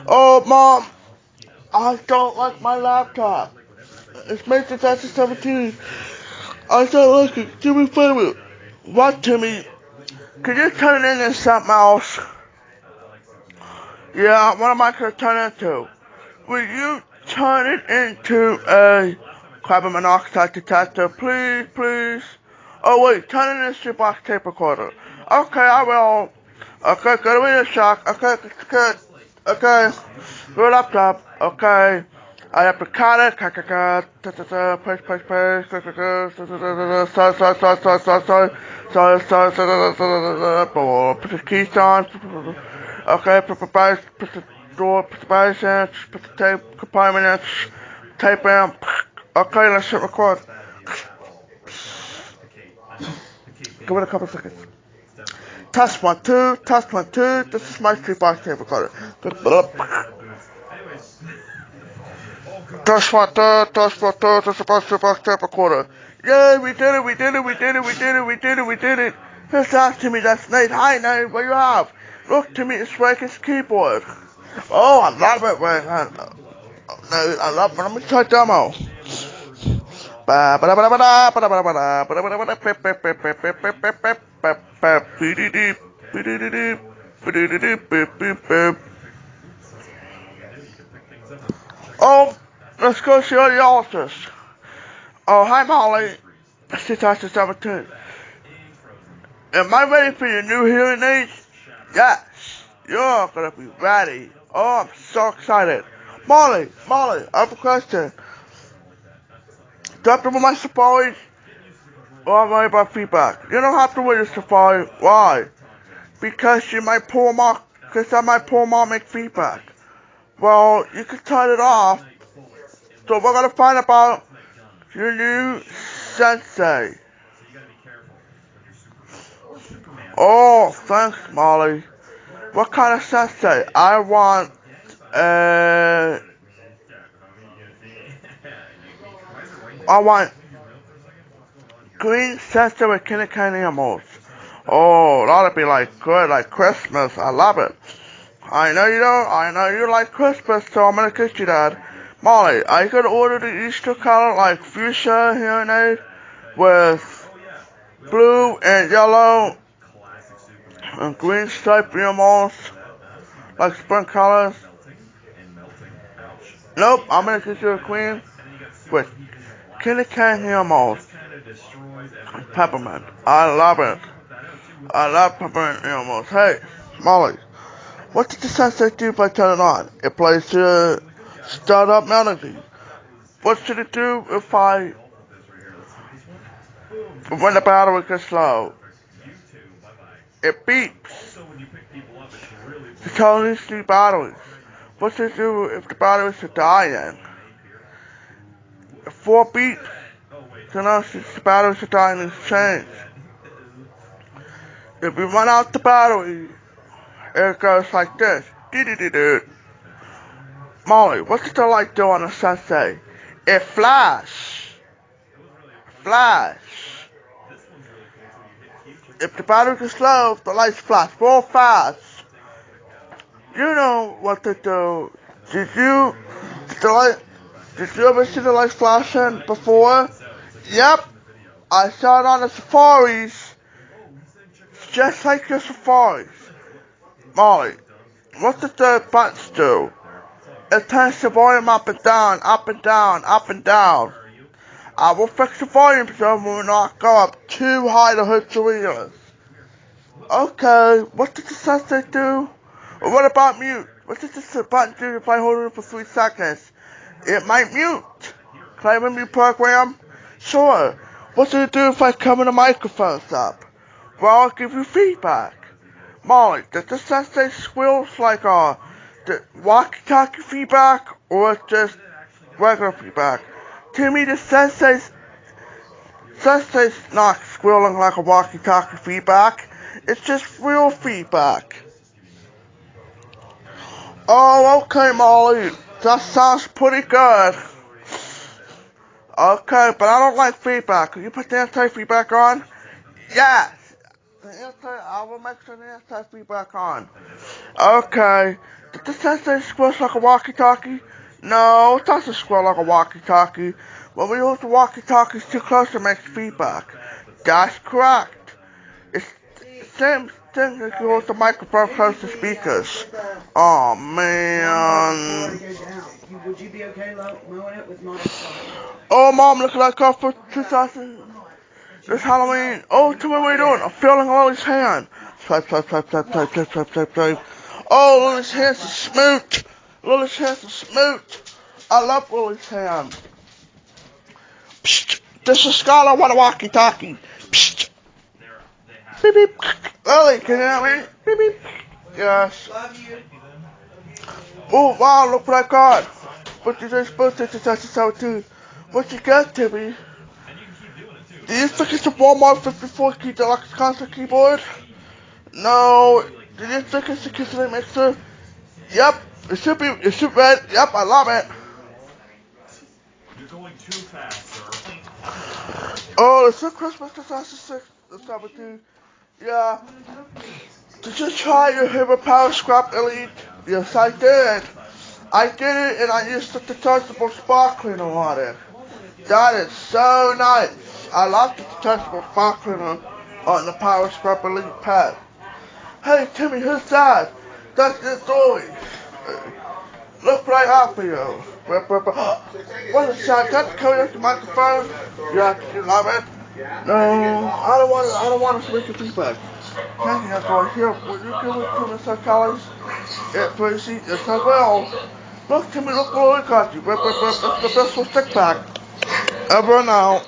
Oh, Mom, I don't like my laptop. It's made since 2017. I don't like it. Give me favor. What, Timmy? Could you turn it into something else? Yeah, what am I gonna turn it into? Will you turn it into a carbon monoxide detector, please, please? Oh wait, turn it into a box tape recorder. Okay, I will. Okay, go to the shock. Okay, good. Okay, good laptop. Okay. I have to cut it, push, push, push, put the keys on, okay, put the door, put the bags in, put the tape compartment in, tape in, okay, let's hit record. Give it a couple seconds. Test 1, 2, this is my 3-box tape recorder. Test 1, 2, this is my 3-box tape recorder. Yay, we did it, we did it, we did it, we did it, we did it, we did it. Just ask to me, that's Nate. Hi, Nate, what do you have? Look to me, it's Reagan's keyboard. Oh, I love it, Reagan. No, I love it. Let me try demo. Oh, let's go see audiologist. Oh, hi, Molly. It's 2017. Am I ready for your new hearing aids? Yes, you're gonna be ready. Oh, I'm so excited. Molly, I have a question. Do I have to wear my Safari? Or am I about feedback? You don't have to wear your Safari. Why? Because you might pull them off. Because I might pull them off, make feedback. Well, you can turn it off. So we're gonna find about your new Sensei. Oh, thanks, Molly. What kind of Sensei? I want, I want green Sensei with candy animals. Oh, that'll be like good, like Christmas. I love it. I know you don't. I know you like Christmas, so I'm gonna get you that. Molly, I could order the Easter color like fuchsia hearing aid with blue and yellow and green striped earmuffs like spring colors. Nope, I'm gonna get you a queen with candy cane earmuffs and peppermint. I love it. I love peppermint earmuffs. Hey, Molly, what did the sensei do by turning on? It plays the startup melody. What should it do if when the battery gets low? It beeps to tell these three batteries. What should it do if the batteries are dying? 4 beeps to know if the batteries are dying is changed. If we run out the battery, it goes like this. Doo-doo-doo-doo. Molly, what did the light do on the sensei? It flash. Flash. If the battery gets low, the lights flash real fast. You know what to do. Did you, did the light, did you ever see the lights flashing before? Yep, I saw it on the safaris, just like your safaris. Molly, what did the buttons do? It turns the volume up and down, up and down, up and down. I will fix the volume so it will not go up too high to hurt your ears. Okay, what did the sensei do? Or what about mute? What did this button do if I hold it for 3 seconds? It might mute. Can I have a mute program? Sure. What does it do if I cover the microphones up? Well, I'll give you feedback. Molly, does the sensei squeals like the walkie-talkie feedback or just regular feedback? To me, the sensei's not squealing like a walkie-talkie feedback. It's just real feedback. Oh, okay, Molly. That sounds pretty good. Okay, but I don't like feedback. Can you put the anti-feedback on? Yes. I will make sure the anti-feedback on. Okay. Did the sensei squelch like a walkie-talkie? No, it doesn't squelch like a walkie-talkie. When we use the walkie-talkies too close, it makes feedback. That's correct. It's the same thing as you use the microphone close to speakers. Oh man. Would you be okay mowing it with not Oh mom, look at that car for 2000. This Halloween. Oh, tell me what you're doing. I'm feeling Lily's hand. Swipe, swipe, swipe, swipe, swipe, swipe, swipe, swipe, swipe. Oh, Lily's hands are smooth. Lily's hands are smooth. I love Lily's hand. Psst. This is Skylar with a walkie-talkie. Psst. Beep, beep. Lily, can you hear me? Beep, beep. Yes. Love you. Oh, wow, look what I got. But you're supposed to touch too. What you got, Timmy? Do you think it's a Walmart 54 key deluxe concert keyboard? No. Do you think it's a Kissing mixer? Yep. It should be. It should be. Yep. I love it. You're going too fast, sir. Oh, it's a Christmas 2006. That's number 2. Yeah. Did you try your Hero Power Scrap Elite? Yes, I did. I did it, and I used the detachable spark cleaner on it. That is so nice. I like the detachable spark cleaner on the Power Scrap Elite pad. Hey, Timmy, who's that? That's your Zoe. Look what I have for you. What is that? Got the karaoke microphone? Yeah, you love it? No, I don't want to make a feedback. Thank you, Zoe. Here, will you give it to Mr. Collins? Yeah, Tracy, yes I will. Look, Timmy, look what I got you. It's the best stick pack ever now.